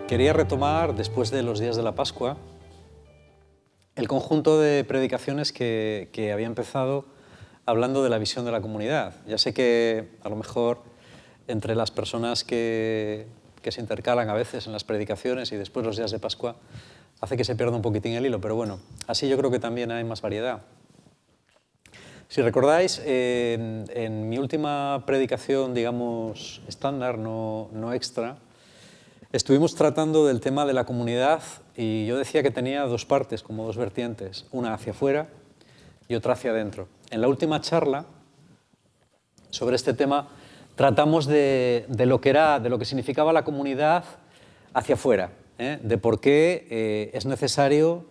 Quería retomar, después de los días de la Pascua, el conjunto de predicaciones que había empezado hablando de la visión de la comunidad. Ya sé que a lo mejor entre las personas que se intercalan a veces en las predicaciones y después los días de Pascua hace que se pierda un poquitín el hilo, pero bueno, así yo creo que también hay más variedad. Si recordáis, en mi última predicación, digamos, estándar, no extra, estuvimos tratando del tema de la comunidad y yo decía que tenía dos partes, como dos vertientes, una hacia afuera y otra hacia adentro. En la última charla sobre este tema tratamos de lo que significaba la comunidad hacia afuera, de por qué es necesario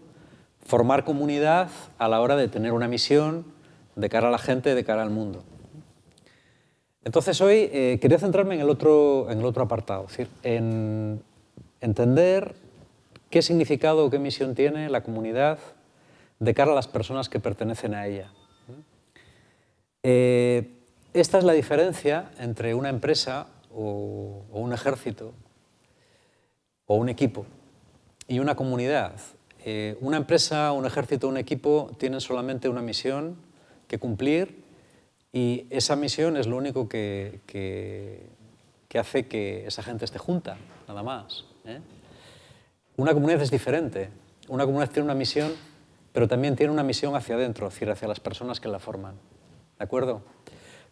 formar comunidad a la hora de tener una misión de cara a la gente, de cara al mundo. Entonces hoy quería centrarme en el otro apartado, es decir, en entender qué significado o qué misión tiene la comunidad de cara a las personas que pertenecen a ella. Esta es la diferencia entre una empresa o un ejército o un equipo y una comunidad. Una empresa, un ejército, un equipo tienen solamente una misión que cumplir y esa misión es lo único que hace que esa gente esté junta, nada más. Una comunidad es diferente. Una comunidad tiene una misión, pero también tiene una misión hacia adentro, es decir, hacia las personas que la forman. ¿De acuerdo?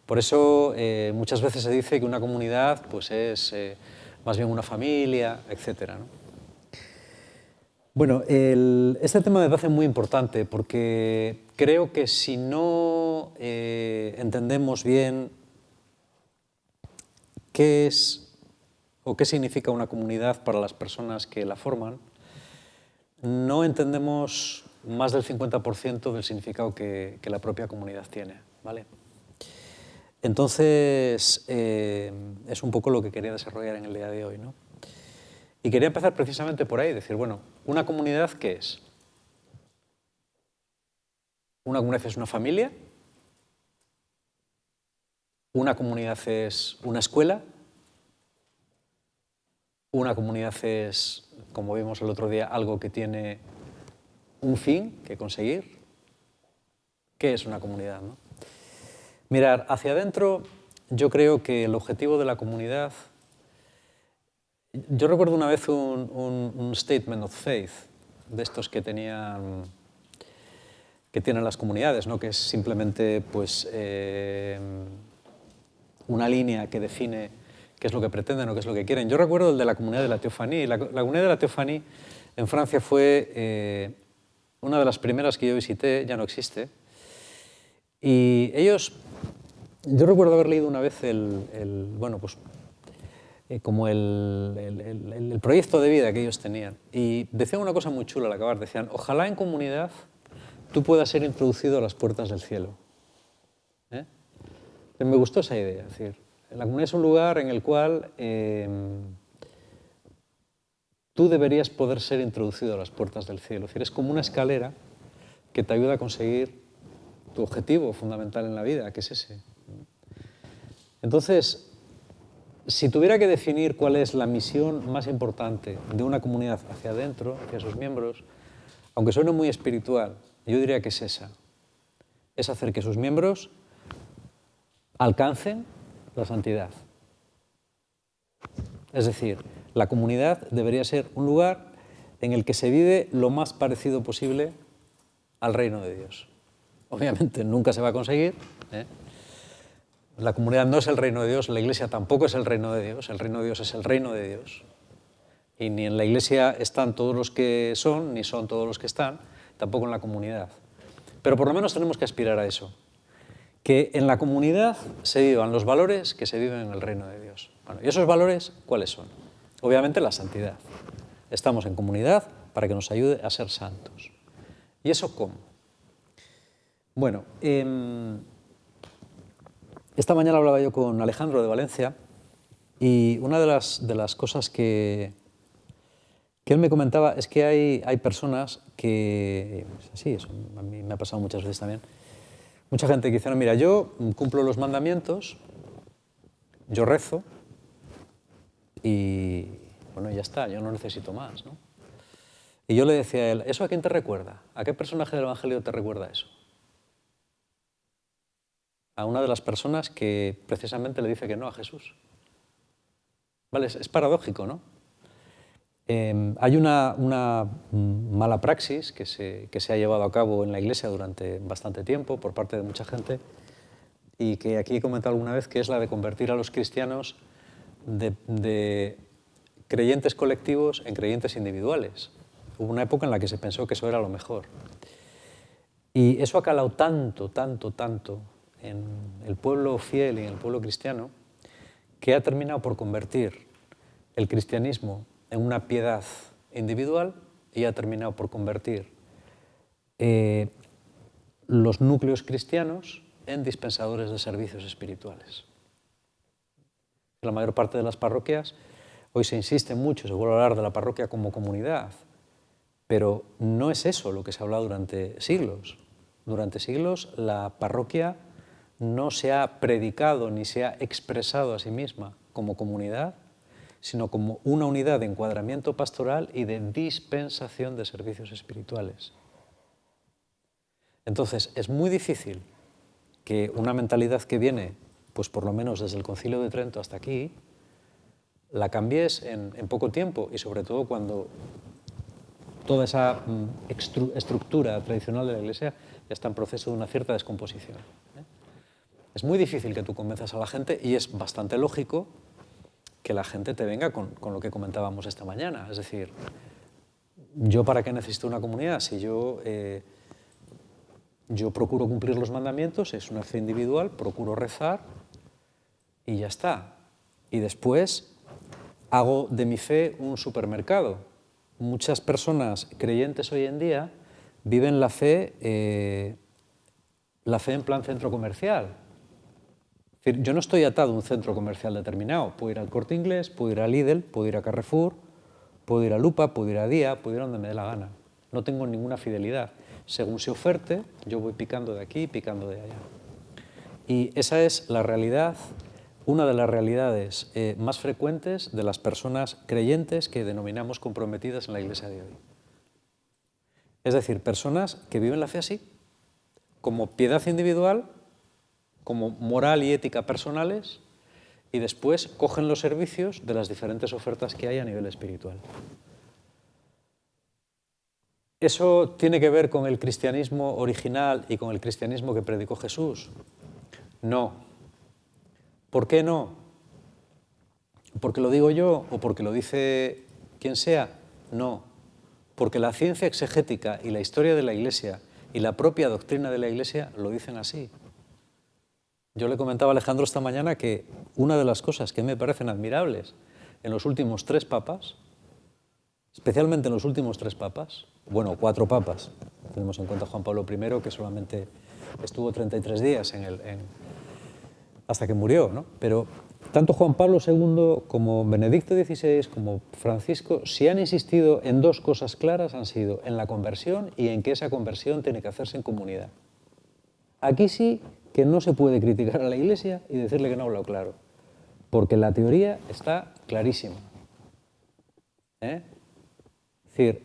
Por eso muchas veces se dice que una comunidad pues, es más bien una familia, etc., ¿no? Bueno, este tema me parece muy importante porque creo que si no entendemos bien qué es o qué significa una comunidad para las personas que la forman, no entendemos más del 50% del significado que la propia comunidad tiene, ¿vale? Entonces, es un poco lo que quería desarrollar en el día de hoy, ¿no? Y quería empezar precisamente por ahí, decir, bueno, ¿una comunidad qué es? ¿Una comunidad es una familia? ¿Una comunidad es una escuela? ¿Una comunidad es, como vimos el otro día, algo que tiene un fin que conseguir? ¿Qué es una comunidad, no? Mirar, hacia adentro, yo creo que el objetivo de la comunidad... Yo recuerdo una vez un statement of faith de estos que tienen las comunidades, ¿no? Que es simplemente pues, una línea que define qué es lo que pretenden o qué es lo que quieren. Yo recuerdo el de la comunidad de la Teofanía. La comunidad de la Teofanía en Francia fue una de las primeras que yo visité, ya no existe. Y ellos, yo recuerdo haber leído una vez como el proyecto de vida que ellos tenían. Y decían una cosa muy chula al acabar, decían, ojalá en comunidad tú puedas ser introducido a las puertas del cielo. Me gustó esa idea, es decir, la comunidad es un lugar en el cual tú deberías poder ser introducido a las puertas del cielo. Es decir, es como una escalera que te ayuda a conseguir tu objetivo fundamental en la vida, que es ese. Entonces, si tuviera que definir cuál es la misión más importante de una comunidad hacia adentro, hacia sus miembros, aunque suene muy espiritual, yo diría que es esa. Es hacer que sus miembros alcancen la santidad. Es decir, la comunidad debería ser un lugar en el que se vive lo más parecido posible al reino de Dios. Obviamente nunca se va a conseguir, La comunidad no es el reino de Dios, la iglesia tampoco es el reino de Dios es el reino de Dios. Y ni en la iglesia están todos los que son, ni son todos los que están, tampoco en la comunidad. Pero por lo menos tenemos que aspirar a eso, que en la comunidad se vivan los valores que se viven en el reino de Dios. Bueno, ¿y esos valores cuáles son? Obviamente la santidad. Estamos en comunidad para que nos ayude a ser santos. ¿Y eso cómo? Bueno, esta mañana hablaba yo con Alejandro de Valencia y una de las cosas que él me comentaba es que hay personas que, sí, eso a mí me ha pasado muchas veces también, mucha gente que dice, no, mira, yo cumplo los mandamientos, yo rezo y Bueno, ya está, yo no necesito más, ¿no? Y yo le decía a él, ¿eso a quién te recuerda? ¿A qué personaje del Evangelio te recuerda eso? A una de las personas que precisamente le dice que no a Jesús. ¿Vale? Es paradójico, ¿no? Hay una mala praxis que se ha llevado a cabo en la Iglesia durante bastante tiempo por parte de mucha gente y que aquí he comentado alguna vez, que es la de convertir a los cristianos de creyentes colectivos en creyentes individuales. Hubo una época en la que se pensó que eso era lo mejor. Y eso ha calado tanto, tanto, tanto en el pueblo fiel y en el pueblo cristiano, que ha terminado por convertir el cristianismo en una piedad individual y ha terminado por convertir los núcleos cristianos en dispensadores de servicios espirituales. En la mayor parte de las parroquias hoy se insiste mucho, se vuelve a hablar de la parroquia como comunidad, pero no es eso lo que se ha hablado durante siglos. Durante siglos la parroquia no se ha predicado ni se ha expresado a sí misma como comunidad, sino como una unidad de encuadramiento pastoral y de dispensación de servicios espirituales. Entonces, es muy difícil que una mentalidad que viene, pues por lo menos desde el Concilio de Trento hasta aquí, la cambies en poco tiempo y sobre todo cuando toda esa estructura tradicional de la Iglesia ya está en proceso de una cierta descomposición. Es muy difícil que tú convenzas a la gente y es bastante lógico que la gente te venga con lo que comentábamos esta mañana. Es decir, ¿yo para qué necesito una comunidad? Si yo procuro cumplir los mandamientos, es una fe individual, procuro rezar y ya está. Y después hago de mi fe un supermercado. Muchas personas creyentes hoy en día viven la fe en plan centro comercial. Es decir, yo no estoy atado a un centro comercial determinado. Puedo ir al Corte Inglés, puedo ir a Lidl, puedo ir a Carrefour, puedo ir a Lupa, puedo ir a Día, puedo ir a donde me dé la gana. No tengo ninguna fidelidad. Según se oferte, yo voy picando de aquí, picando de allá. Y esa es la realidad, una de las realidades más frecuentes de las personas creyentes que denominamos comprometidas en la Iglesia de hoy. Es decir, personas que viven la fe así, como piedad individual, como moral y ética personales, y después cogen los servicios de las diferentes ofertas que hay a nivel espiritual. ¿Eso tiene que ver con el cristianismo original y con el cristianismo que predicó Jesús? No. ¿Por qué no? ¿Porque lo digo yo o porque lo dice quien sea? No. Porque la ciencia exegética y la historia de la Iglesia y la propia doctrina de la Iglesia lo dicen así. Yo le comentaba a Alejandro esta mañana que una de las cosas que me parecen admirables en los últimos 3 papas, especialmente en los últimos 3 papas, bueno, 4 papas, tenemos en cuenta Juan Pablo I, que solamente estuvo 33 días hasta que murió, ¿no? Pero tanto Juan Pablo II como Benedicto XVI como Francisco, si han insistido en 2 cosas claras, han sido en la conversión y en que esa conversión tiene que hacerse en comunidad. Aquí sí que no se puede criticar a la Iglesia y decirle que no ha hablado claro, porque la teoría está clarísima. Es decir,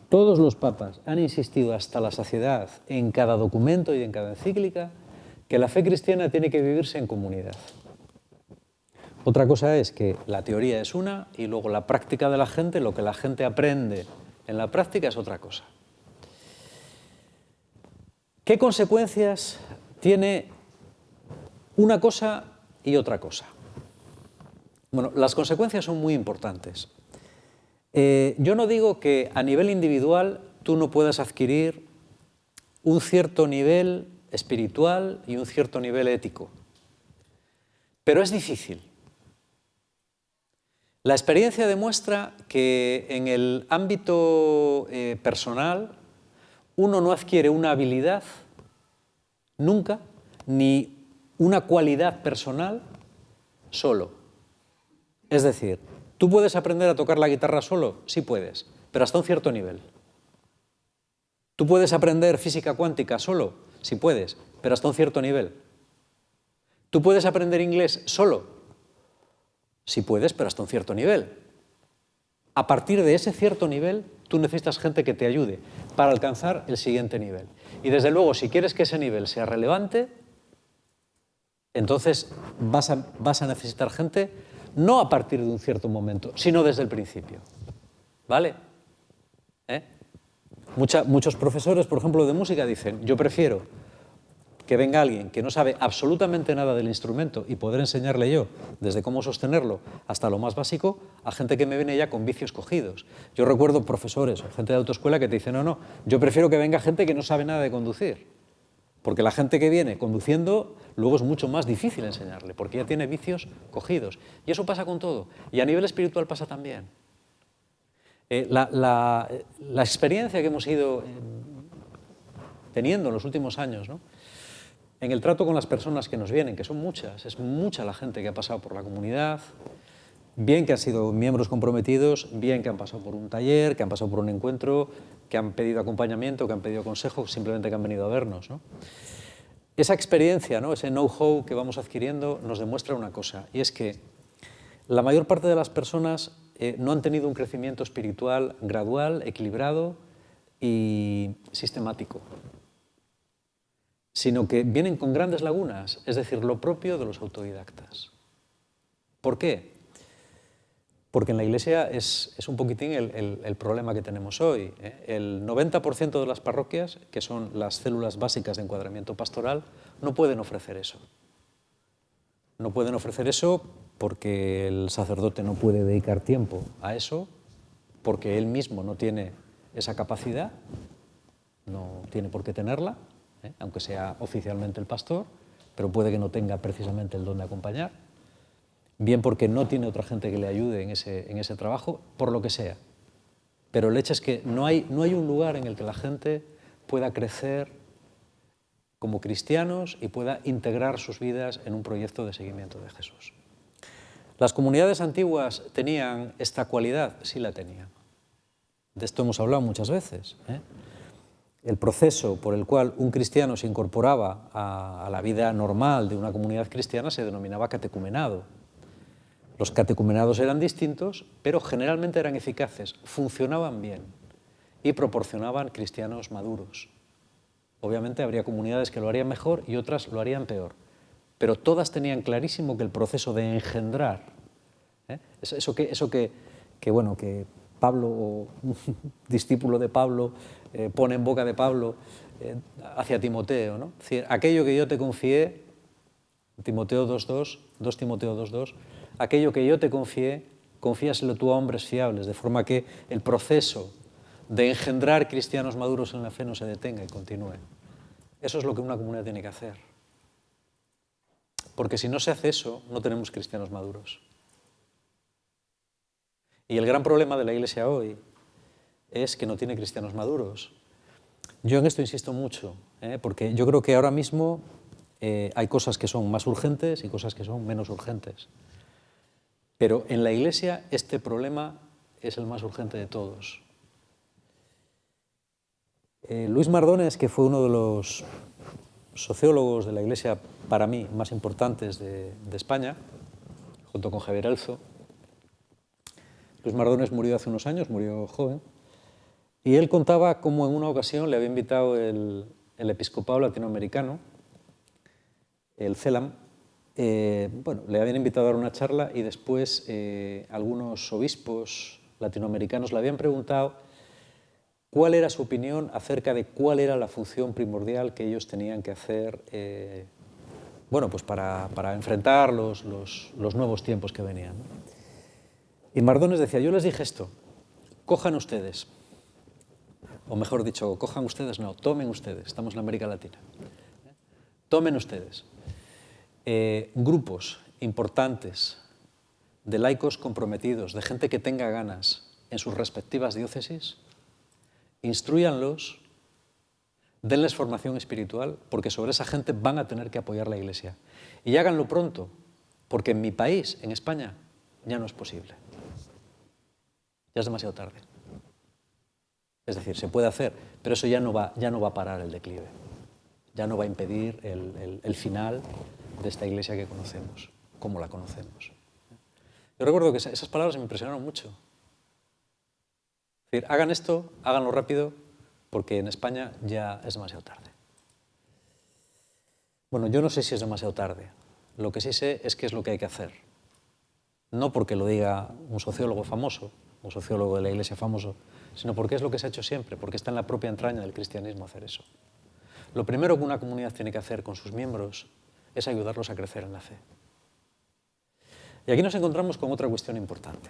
todos los papas han insistido hasta la saciedad en cada documento y en cada encíclica que la fe cristiana tiene que vivirse en comunidad. Otra cosa es que la teoría es una y luego la práctica de la gente, lo que la gente aprende en la práctica es otra cosa. ¿Qué consecuencias tiene una cosa y otra cosa? Bueno, las consecuencias son muy importantes. Yo no digo que a nivel individual tú no puedas adquirir un cierto nivel espiritual y un cierto nivel ético, pero es difícil. La experiencia demuestra que en el ámbito personal uno no adquiere una habilidad nunca, ni una cualidad personal solo. Es decir, ¿tú puedes aprender a tocar la guitarra solo? Sí puedes, pero hasta un cierto nivel. ¿Tú puedes aprender física cuántica solo? Sí puedes, pero hasta un cierto nivel. ¿Tú puedes aprender inglés solo? Sí puedes, pero hasta un cierto nivel. A partir de ese cierto nivel, tú necesitas gente que te ayude para alcanzar el siguiente nivel. Y desde luego, si quieres que ese nivel sea relevante, entonces vas a necesitar gente no a partir de un cierto momento, sino desde el principio. ¿Vale? Muchos profesores, por ejemplo, de música dicen, yo prefiero que venga alguien que no sabe absolutamente nada del instrumento y poder enseñarle yo desde cómo sostenerlo hasta lo más básico, a gente que me viene ya con vicios cogidos. Yo recuerdo profesores o gente de autoescuela que te dicen, no, yo prefiero que venga gente que no sabe nada de conducir, porque la gente que viene conduciendo luego es mucho más difícil enseñarle, porque ya tiene vicios cogidos. Y eso pasa con todo. Y a nivel espiritual pasa también. La experiencia que hemos ido teniendo en los últimos años, ¿no?, en el trato con las personas que nos vienen, que son muchas, es mucha la gente que ha pasado por la comunidad, bien que han sido miembros comprometidos, bien que han pasado por un taller, que han pasado por un encuentro, que han pedido acompañamiento, que han pedido consejo, simplemente que han venido a vernos, ¿no? Esa experiencia, ¿no?, ese know-how que vamos adquiriendo nos demuestra una cosa, y es que la mayor parte de las personas no han tenido un crecimiento espiritual gradual, equilibrado y sistemático, sino que vienen con grandes lagunas, es decir, lo propio de los autodidactas. ¿Por qué? Porque en la Iglesia es un poquitín el problema que tenemos hoy. El 90% de las parroquias, que son las células básicas de encuadramiento pastoral, no pueden ofrecer eso. No pueden ofrecer eso porque el sacerdote no puede dedicar tiempo a eso, porque él mismo no tiene esa capacidad, no tiene por qué tenerla, aunque sea oficialmente el pastor, pero puede que no tenga precisamente el don de acompañar, bien porque no tiene otra gente que le ayude en ese trabajo, por lo que sea. Pero el hecho es que no hay un lugar en el que la gente pueda crecer como cristianos y pueda integrar sus vidas en un proyecto de seguimiento de Jesús. ¿Las comunidades antiguas tenían esta cualidad? Sí la tenían. De esto hemos hablado muchas veces. El proceso por el cual un cristiano se incorporaba a la vida normal de una comunidad cristiana se denominaba catecumenado. Los catecumenados eran distintos, pero generalmente eran eficaces, funcionaban bien y proporcionaban cristianos maduros. Obviamente habría comunidades que lo harían mejor y otras lo harían peor, pero todas tenían clarísimo que el proceso de engendrar, eso que Pablo, o un discípulo de Pablo, pone en boca de Pablo hacia Timoteo, ¿no? Es decir, aquello que yo te confié, Timoteo 2.2, 2 Timoteo 2.2, aquello que yo te confié, confíaselo tú a hombres fiables, de forma que el proceso de engendrar cristianos maduros en la fe no se detenga y continúe. Eso es lo que una comunidad tiene que hacer. Porque si no se hace eso, no tenemos cristianos maduros. Y el gran problema de la Iglesia hoy es que no tiene cristianos maduros. Yo en esto insisto mucho, porque yo creo que ahora mismo hay cosas que son más urgentes y cosas que son menos urgentes. Pero en la Iglesia este problema es el más urgente de todos. Luis Mardones, que fue uno de los sociólogos de la Iglesia, para mí, más importantes de España, junto con Javier Elzo. Luis Mardones murió hace unos años, murió joven, y él contaba cómo en una ocasión le había invitado el episcopado latinoamericano, el CELAM, le habían invitado a dar una charla y después algunos obispos latinoamericanos le habían preguntado cuál era su opinión acerca de cuál era la función primordial que ellos tenían que hacer para enfrentar los nuevos tiempos que venían. Y Mardones decía, yo les dije esto, cojan ustedes, o mejor dicho, cojan ustedes, no, tomen ustedes, estamos en América Latina, tomen ustedes grupos importantes de laicos comprometidos, de gente que tenga ganas en sus respectivas diócesis, instrúyanlos, denles formación espiritual, porque sobre esa gente van a tener que apoyar la Iglesia. Y háganlo pronto, porque en mi país, en España, ya no es posible. Ya es demasiado tarde. Es decir, se puede hacer, pero eso ya no va a parar el declive. Ya no va a impedir el final de esta Iglesia que conocemos, como la conocemos. Yo recuerdo que esas palabras me impresionaron mucho. Es decir, hagan esto, háganlo rápido, porque en España ya es demasiado tarde. Bueno, yo no sé si es demasiado tarde. Lo que sí sé es qué es lo que hay que hacer. No porque lo diga un sociólogo famoso, un sociólogo de la Iglesia famoso, sino porque es lo que se ha hecho siempre, porque está en la propia entraña del cristianismo hacer eso. Lo primero que una comunidad tiene que hacer con sus miembros es ayudarlos a crecer en la fe. Y aquí nos encontramos con otra cuestión importante.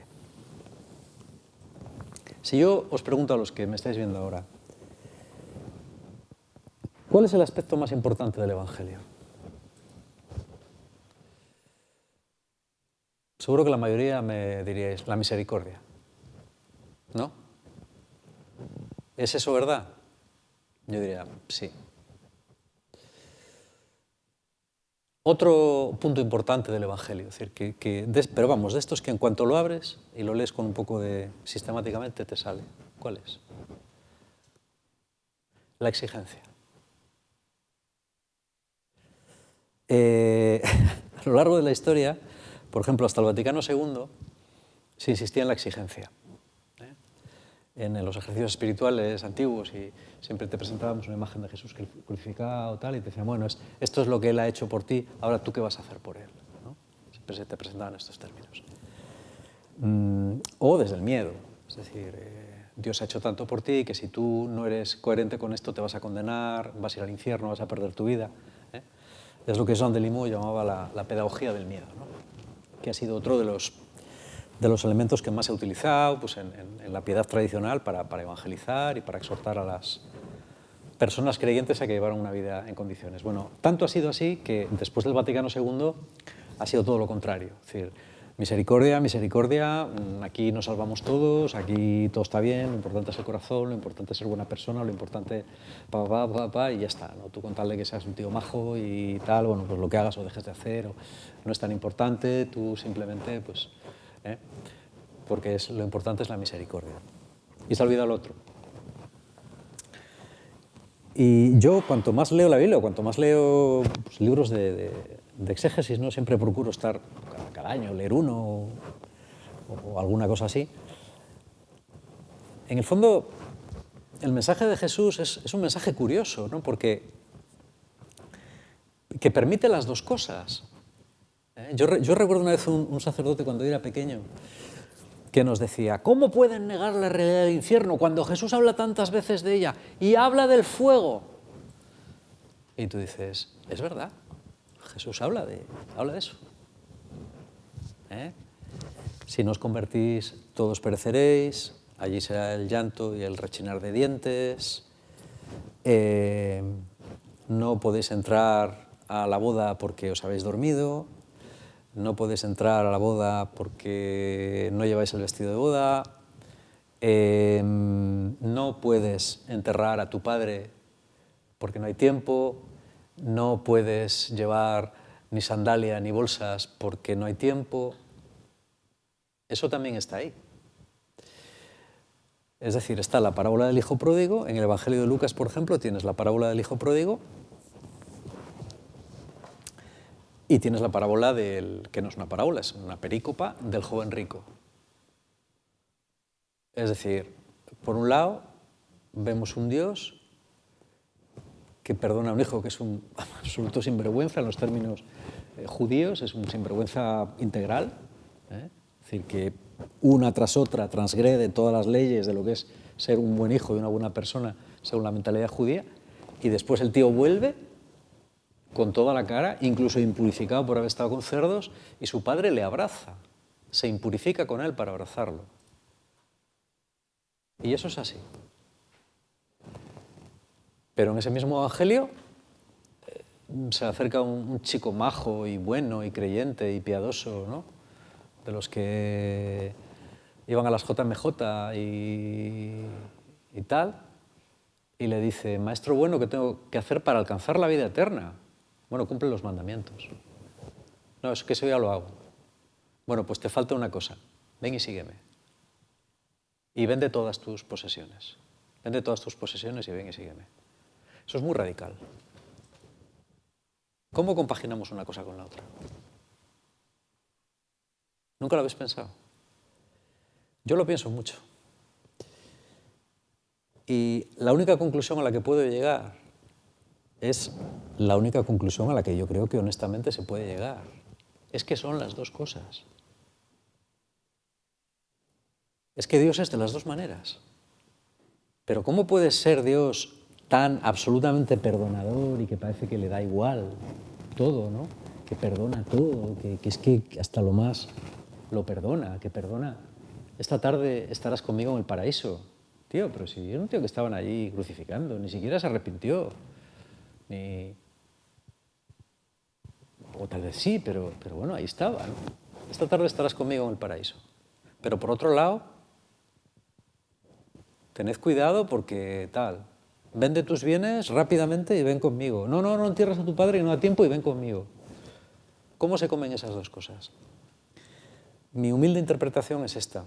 Si yo os pregunto a los que me estáis viendo ahora, ¿cuál es el aspecto más importante del Evangelio? Seguro que la mayoría me diríais la misericordia, ¿no? ¿Es eso verdad? Yo diría, sí. Otro punto importante del Evangelio, es decir, pero vamos, de estos que en cuanto lo abres y lo lees con un poco de sistemáticamente te sale. ¿Cuál es? La exigencia. A lo largo de la historia, por ejemplo, hasta el Vaticano II, se insistía en la exigencia. En los ejercicios espirituales antiguos y siempre te presentábamos una imagen de Jesús crucificado tal, y te decían, bueno, esto es lo que Él ha hecho por ti, ahora tú qué vas a hacer por Él, ¿no? Siempre se te presentaban estos términos. O desde el miedo, es decir, Dios ha hecho tanto por ti que si tú no eres coherente con esto te vas a condenar, vas a ir al infierno, vas a perder tu vida. Es lo que Jean de Limoux llamaba la pedagogía del miedo, ¿no? Que ha sido otro de los elementos que más se ha utilizado pues, en la piedad tradicional para evangelizar y para exhortar a las personas creyentes a que llevaran una vida en condiciones. Bueno, tanto ha sido así que después del Vaticano II ha sido todo lo contrario. Es decir, misericordia, misericordia, aquí nos salvamos todos, aquí todo está bien, lo importante es el corazón, lo importante es ser buena persona, lo importante y ya está, ¿no? Tú con tal de que seas un tío majo y tal, bueno, pues lo que hagas o dejes de hacer no es tan importante, tú simplemente, pues, porque lo importante es la misericordia. Y se ha olvidado el otro. Y yo, cuanto más leo la Biblia, cuanto más leo pues, libros de exégesis, ¿no? Siempre procuro estar cada año, leer uno o alguna cosa así. En el fondo, el mensaje de Jesús es un mensaje curioso, ¿no? Porque que permite las dos cosas. Yo recuerdo una vez un sacerdote cuando era pequeño que nos decía, ¿cómo pueden negar la realidad del infierno cuando Jesús habla tantas veces de ella y habla del fuego? Y tú dices, es verdad, Jesús habla de eso. Si no os convertís, todos pereceréis, allí será el llanto y el rechinar de dientes, no podéis entrar a la boda porque os habéis dormido, no podéis entrar a la boda porque no lleváis el vestido de boda, no puedes enterrar a tu padre porque no hay tiempo, no puedes llevar ni sandalia ni bolsas porque no hay tiempo. Eso también está ahí. Es decir, está la parábola del hijo pródigo. En el Evangelio de Lucas, por ejemplo, tienes la parábola del hijo pródigo y tienes la parábola que no es una parábola, es una perícopa del joven rico. Es decir, por un lado, vemos un Dios que perdona a un hijo que es un absoluto sinvergüenza en los términos judíos, es un sinvergüenza integral, es decir, que una tras otra transgrede todas las leyes de lo que es ser un buen hijo y una buena persona según la mentalidad judía, y después el tío vuelve con toda la cara, incluso impurificado por haber estado con cerdos, y su padre le abraza, se impurifica con él para abrazarlo. Y eso es así. Pero en ese mismo evangelio se acerca un chico majo y bueno y creyente y piadoso, ¿no? De los que iban a las JMJ y tal, y le dice, maestro bueno, ¿qué tengo que hacer para alcanzar la vida eterna? Bueno, cumple los mandamientos. No, es que eso ya lo hago. Bueno, pues te falta una cosa, ven y sígueme. Y vende todas tus posesiones. Vende todas tus posesiones y ven y sígueme. Eso es muy radical. ¿Cómo compaginamos una cosa con la otra? ¿Nunca lo habéis pensado? Yo lo pienso mucho. Y la única conclusión a la que puedo llegar es la única conclusión a la que yo creo que honestamente se puede llegar. Es que son las dos cosas. Es que Dios es de las dos maneras. Pero ¿cómo puede ser Dios tan absolutamente perdonador y que parece que le da igual todo, ¿no? Que perdona todo, que es que hasta lo más lo perdona, que perdona. Esta tarde estarás conmigo en el paraíso. Tío, pero si era un tío que estaban allí crucificando, ni siquiera se arrepintió. O tal vez sí, pero bueno, ahí estaba, ¿no? Esta tarde estarás conmigo en el paraíso. Pero por otro lado, tened cuidado porque tal, vende tus bienes rápidamente y ven conmigo. No entierres a tu padre y no da tiempo y ven conmigo. ¿Cómo se comen esas dos cosas? Mi humilde interpretación es esta.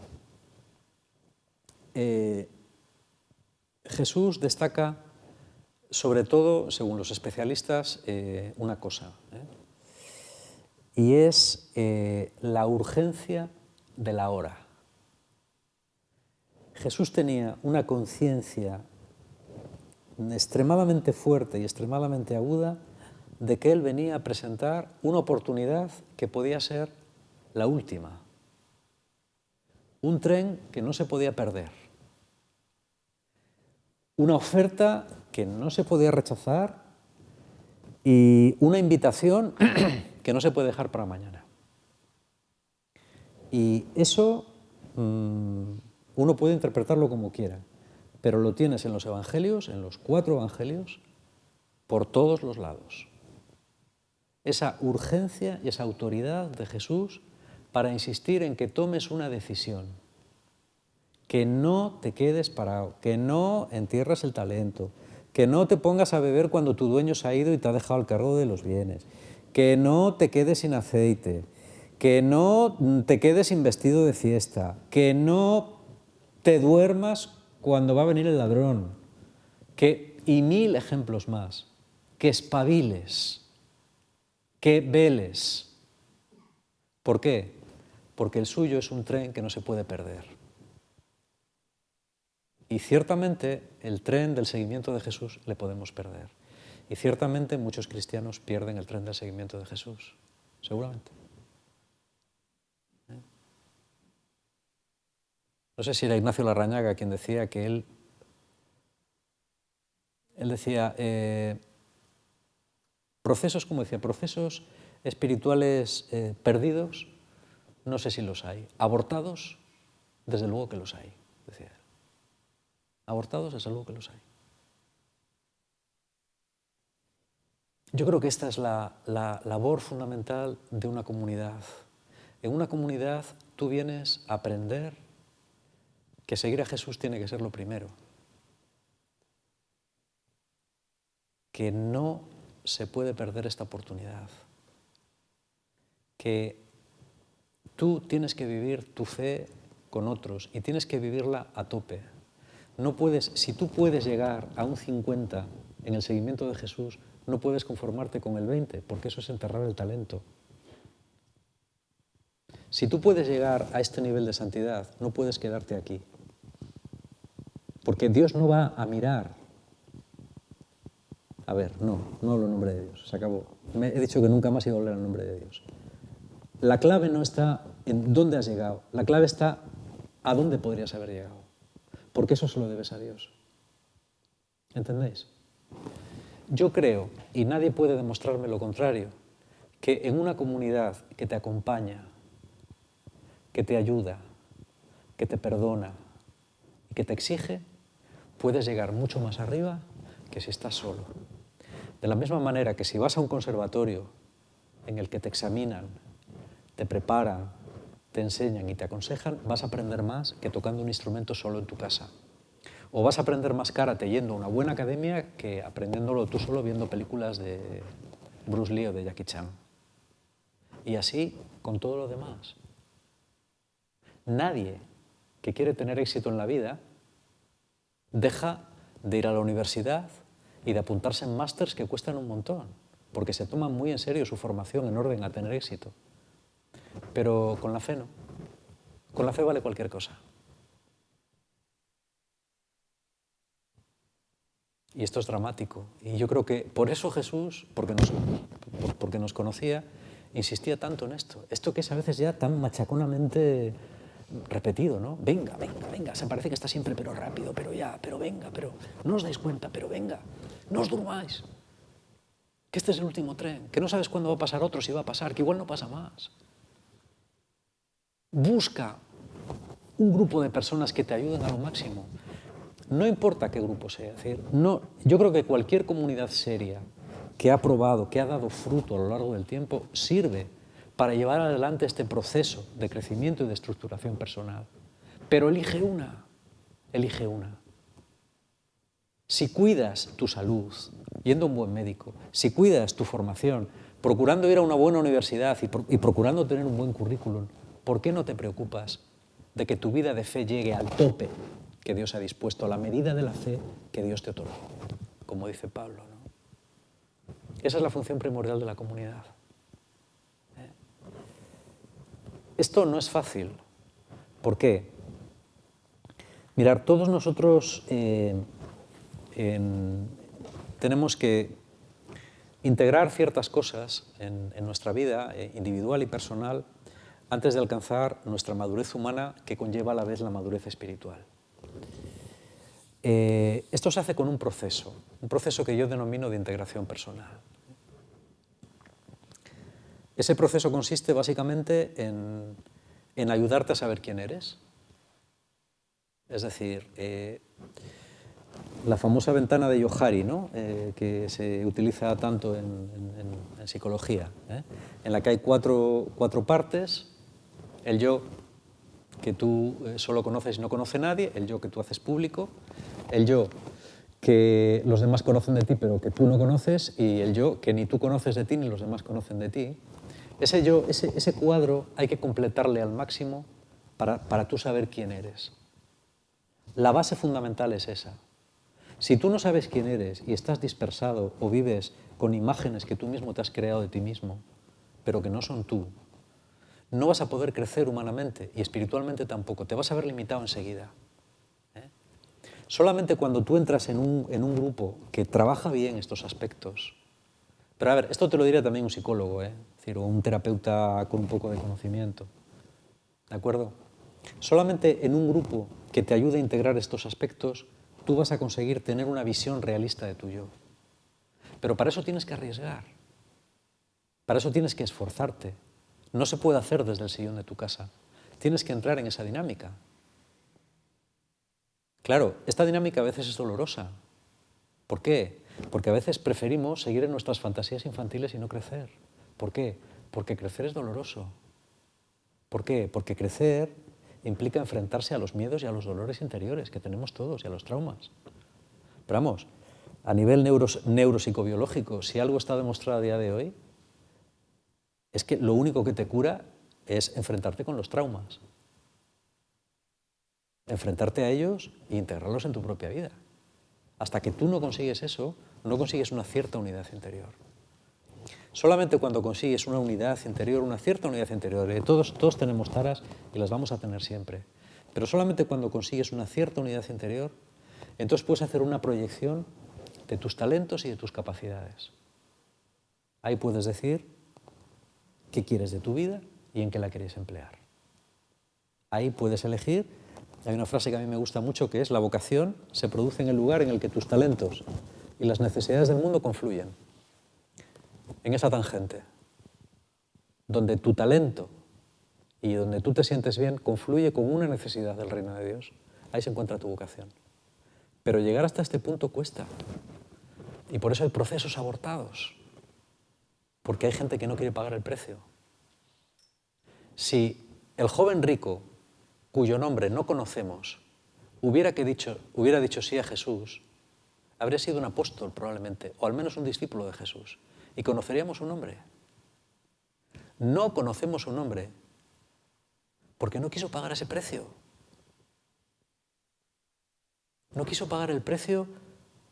Jesús destaca, sobre todo, según los especialistas, una cosa, y es la urgencia de la hora. Jesús tenía una conciencia extremadamente fuerte y extremadamente aguda de que él venía a presentar una oportunidad que podía ser la última. Un tren que no se podía perder. Una oferta que no se podía rechazar y una invitación que no se puede dejar para mañana. Y eso uno puede interpretarlo como quiera, pero lo tienes en los evangelios, en los 4 evangelios, por todos los lados. Esa urgencia y esa autoridad de Jesús para insistir en que tomes una decisión, que no te quedes parado, que no entierres el talento, que no te pongas a beber cuando tu dueño se ha ido y te ha dejado al cargo de los bienes, que no te quedes sin aceite, que no te quedes sin vestido de fiesta, que no te duermas cuando va a venir el ladrón, y 1000 ejemplos más, que espabiles, que veles. ¿Por qué? Porque el suyo es un tren que no se puede perder. Y ciertamente el tren del seguimiento de Jesús le podemos perder. Y ciertamente muchos cristianos pierden el tren del seguimiento de Jesús. Seguramente. No sé si era Ignacio Larrañaga quien decía que él decía, procesos, como decía, procesos espirituales perdidos, no sé si los hay. Abortados, desde luego que los hay, decía él. Abortados, desde luego que los hay. Yo creo que esta es la labor fundamental de una comunidad. En una comunidad tú vienes a aprender que seguir a Jesús tiene que ser lo primero. Que no se puede perder esta oportunidad. Que tú tienes que vivir tu fe con otros y tienes que vivirla a tope. No puedes, si tú puedes llegar a un 50 en el seguimiento de Jesús, no puedes conformarte con el 20, porque eso es enterrar el talento. Si tú puedes llegar a este nivel de santidad, no puedes quedarte aquí. Porque Dios no va a mirar. A ver, no hablo en nombre de Dios, se acabó. He dicho que nunca más iba a hablar en nombre de Dios. La clave no está en dónde has llegado, la clave está a dónde podrías haber llegado. Porque eso se lo debes a Dios. ¿Entendéis? Yo creo, y nadie puede demostrarme lo contrario, que en una comunidad que te acompaña, que te ayuda, que te perdona y que te exige, puedes llegar mucho más arriba que si estás solo. De la misma manera que si vas a un conservatorio en el que te examinan, te preparan, te enseñan y te aconsejan, vas a aprender más que tocando un instrumento solo en tu casa. O vas a aprender más karate yendo a una buena academia que aprendiéndolo tú solo viendo películas de Bruce Lee o de Jackie Chan. Y así con todo lo demás. Nadie que quiere tener éxito en la vida deja de ir a la universidad y de apuntarse en másters que cuestan un montón, porque se toman muy en serio su formación en orden a tener éxito. Pero con la fe no. Con la fe vale cualquier cosa. Y esto es dramático. Y yo creo que por eso Jesús, porque nos conocía, insistía tanto en esto. Esto que es a veces ya tan machaconamente repetido, ¿no? Venga, venga, venga. Se parece que está siempre, pero rápido, pero ya, pero venga, pero no os dais cuenta, pero venga. No os durmáis. Que este es el último tren. Que no sabes cuándo va a pasar otro, si va a pasar, que igual no pasa más. Busca un grupo de personas que te ayuden a lo máximo. No importa qué grupo sea. Es decir, no, yo creo que cualquier comunidad seria que ha probado, que ha dado fruto a lo largo del tiempo, sirve para llevar adelante este proceso de crecimiento y de estructuración personal. Pero elige una, elige una. Si cuidas tu salud, yendo a un buen médico, si cuidas tu formación, procurando ir a una buena universidad y procurando tener un buen currículum, ¿por qué no te preocupas de que tu vida de fe llegue al tope que Dios ha dispuesto, a la medida de la fe que Dios te otorgó? Como dice Pablo, ¿no? Esa es la función primordial de la comunidad. Esto no es fácil. ¿Por qué? Mirar, todos nosotros tenemos que integrar ciertas cosas en nuestra vida individual y personal antes de alcanzar nuestra madurez humana, que conlleva a la vez la madurez espiritual. Esto se hace con un proceso que yo denomino de integración personal. Ese proceso consiste básicamente en ayudarte a saber quién eres. Es decir, la famosa ventana de Johari, ¿no? Que se utiliza tanto en psicología, en la que hay cuatro partes: el yo que tú solo conoces y no conoce nadie, el yo que tú haces público, el yo que los demás conocen de ti pero que tú no conoces, y el yo que ni tú conoces de ti ni los demás conocen de ti. Ese yo, ese cuadro hay que completarle al máximo para tú saber quién eres. La base fundamental es esa. Si tú no sabes quién eres y estás dispersado o vives con imágenes que tú mismo te has creado de ti mismo, pero que no son tú, no vas a poder crecer humanamente y espiritualmente tampoco. Te vas a ver limitado enseguida. Solamente cuando tú entras en un grupo que trabaja bien estos aspectos. Pero a ver, esto te lo diría también un psicólogo, es decir, o un terapeuta con un poco de conocimiento. ¿De acuerdo? Solamente en un grupo que te ayude a integrar estos aspectos, tú vas a conseguir tener una visión realista de tu yo. Pero para eso tienes que arriesgar. Para eso tienes que esforzarte. No se puede hacer desde el sillón de tu casa. Tienes que entrar en esa dinámica. Claro, esta dinámica a veces es dolorosa. ¿Por qué? Porque a veces preferimos seguir en nuestras fantasías infantiles y no crecer. ¿Por qué? Porque crecer es doloroso. ¿Por qué? Porque crecer implica enfrentarse a los miedos y a los dolores interiores que tenemos todos y a los traumas. Pero vamos, a nivel neuropsicobiológico, si algo está demostrado a día de hoy, es que lo único que te cura es enfrentarte con los traumas. Enfrentarte a ellos e integrarlos en tu propia vida. Hasta que tú no consigues eso, no consigues una cierta unidad interior. Solamente cuando consigues una unidad interior, una cierta unidad interior, todos tenemos taras y las vamos a tener siempre, pero solamente cuando consigues una cierta unidad interior, entonces puedes hacer una proyección de tus talentos y de tus capacidades. Ahí puedes decir qué quieres de tu vida y en qué la quieres emplear. Ahí puedes elegir. Hay una frase que a mí me gusta mucho, que es: la vocación se produce en el lugar en el que tus talentos y las necesidades del mundo confluyen. En esa tangente, donde tu talento y donde tú te sientes bien confluye con una necesidad del reino de Dios, ahí se encuentra tu vocación. Pero llegar hasta este punto cuesta. Y por eso hay procesos abortados. Porque hay gente que no quiere pagar el precio. Si el joven rico, cuyo nombre no conocemos, hubiera dicho sí a Jesús, habría sido un apóstol probablemente, o al menos un discípulo de Jesús, y conoceríamos su nombre. No conocemos su nombre porque no quiso pagar ese precio. No quiso pagar el precio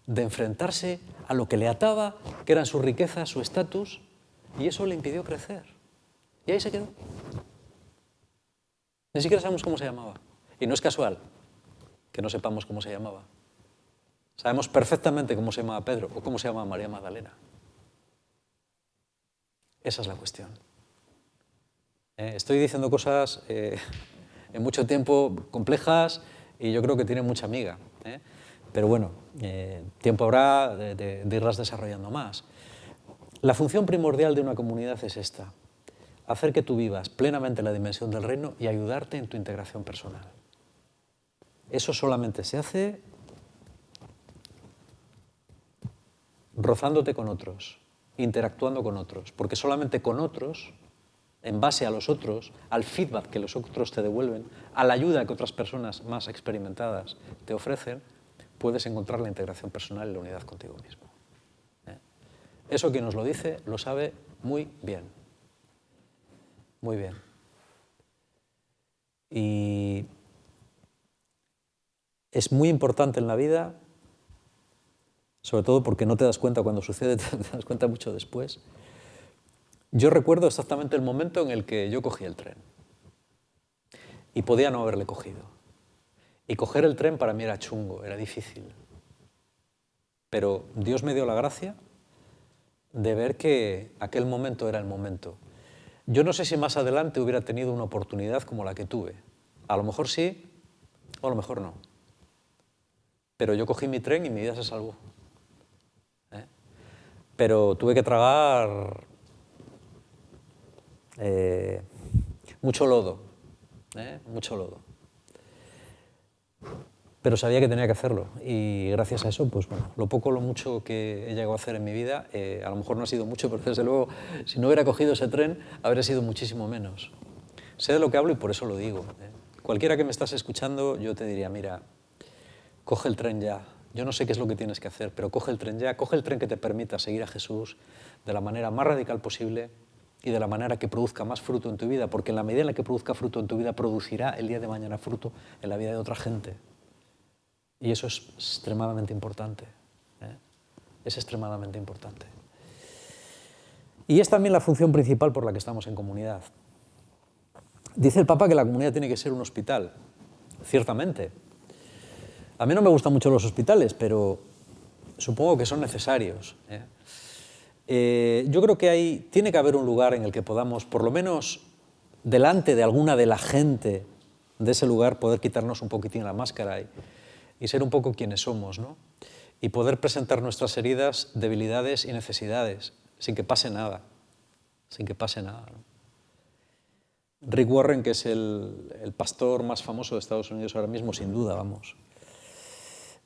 de enfrentarse a lo que le ataba, que eran sus riquezas, su estatus, y eso le impidió crecer. Y ahí se quedó. Ni siquiera sabemos cómo se llamaba. Y no es casual que no sepamos cómo se llamaba. Sabemos perfectamente cómo se llama Pedro o cómo se llama María Magdalena. Esa es la cuestión. Estoy diciendo cosas en mucho tiempo complejas y yo creo que tienen mucha miga. Pero bueno, tiempo habrá de irlas desarrollando más. La función primordial de una comunidad es esta: hacer que tú vivas plenamente la dimensión del reino y ayudarte en tu integración personal. Eso solamente se hace rozándote con otros, interactuando con otros, porque solamente con otros, en base a los otros, al feedback que los otros te devuelven, a la ayuda que otras personas más experimentadas te ofrecen, puedes encontrar la integración personal y la unidad contigo mismo. Eso quien nos lo dice lo sabe muy bien. Muy bien. Y es muy importante en la vida, sobre todo porque no te das cuenta cuando sucede, te das cuenta mucho después. Yo recuerdo exactamente el momento en el que yo cogí el tren. Y podía no haberle cogido. Y coger el tren para mí era chungo, era difícil. Pero Dios me dio la gracia de ver que aquel momento era el momento. Yo no sé si más adelante hubiera tenido una oportunidad como la que tuve. A lo mejor sí, o a lo mejor no. Pero yo cogí mi tren y mi vida se salvó. Pero tuve que tragar mucho lodo, mucho lodo. Pero sabía que tenía que hacerlo y gracias a eso, pues bueno, lo poco o lo mucho que he llegado a hacer en mi vida, a lo mejor no ha sido mucho, pero desde luego, si no hubiera cogido ese tren, habría sido muchísimo menos. Sé de lo que hablo y por eso lo digo. Cualquiera que me estás escuchando, yo te diría, mira, coge el tren ya. Yo no sé qué es lo que tienes que hacer, pero coge el tren ya, coge el tren que te permita seguir a Jesús de la manera más radical posible y de la manera que produzca más fruto en tu vida, porque en la medida en la que produzca fruto en tu vida, producirá el día de mañana fruto en la vida de otra gente. Y eso es extremadamente importante. Es extremadamente importante. Y es también la función principal por la que estamos en comunidad. Dice el Papa que la comunidad tiene que ser un hospital. Ciertamente. A mí no me gustan mucho los hospitales, pero supongo que son necesarios. Yo creo que tiene que haber un lugar en el que podamos, por lo menos delante de alguna de la gente de ese lugar, poder quitarnos un poquitín la máscara y ser un poco quienes somos, ¿no? Y poder presentar nuestras heridas, debilidades y necesidades, sin que pase nada, sin que pase nada, ¿no? Rick Warren, que es el pastor más famoso de Estados Unidos ahora mismo, sin duda, vamos.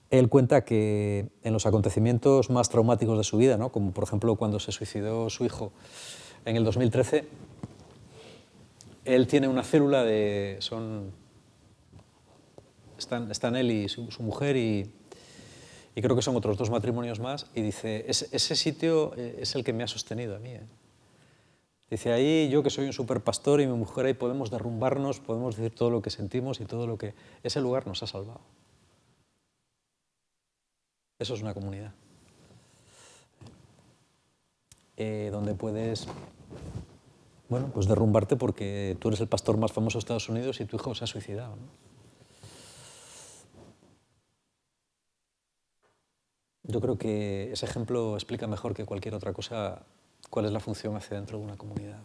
Él cuenta que en los acontecimientos más traumáticos de su vida, ¿no? Como por ejemplo cuando se suicidó su hijo en el 2013, él tiene una célula de... Están él y su mujer y creo que son otros 2 matrimonios más, y dice, ese sitio es el que me ha sostenido a mí. Dice, ahí yo que soy un superpastor y mi mujer ahí podemos derrumbarnos, podemos decir todo lo que sentimos y todo lo que... Ese lugar nos ha salvado. Eso es una comunidad. Donde puedes, bueno, pues derrumbarte porque tú eres el pastor más famoso de Estados Unidos y tu hijo se ha suicidado, ¿no? Yo creo que ese ejemplo explica mejor que cualquier otra cosa cuál es la función hacia dentro de una comunidad.